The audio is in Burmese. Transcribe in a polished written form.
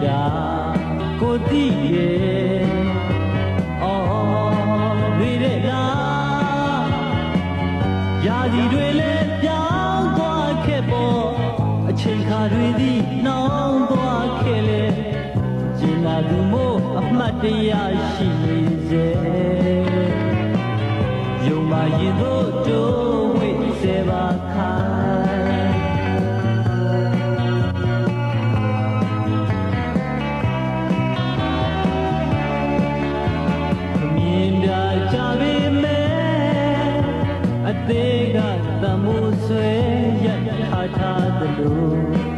တာကိုသိရဲ့အော်တွေ့တဲ့လားရာသီတွေလည်းပြောင်းသွားခဲ့ပေါ်အချိန်ခါတွေသည်နှောင်းသွားခဲ့လေကျင်လာသူမို့အမှတ်တရရှိနေစေယုံပါရင်တို့တိုးဝိစေပါခိုင်းမြင်တာကြပေမဲ့အသေးကသမိုးဆွဲရထားသလို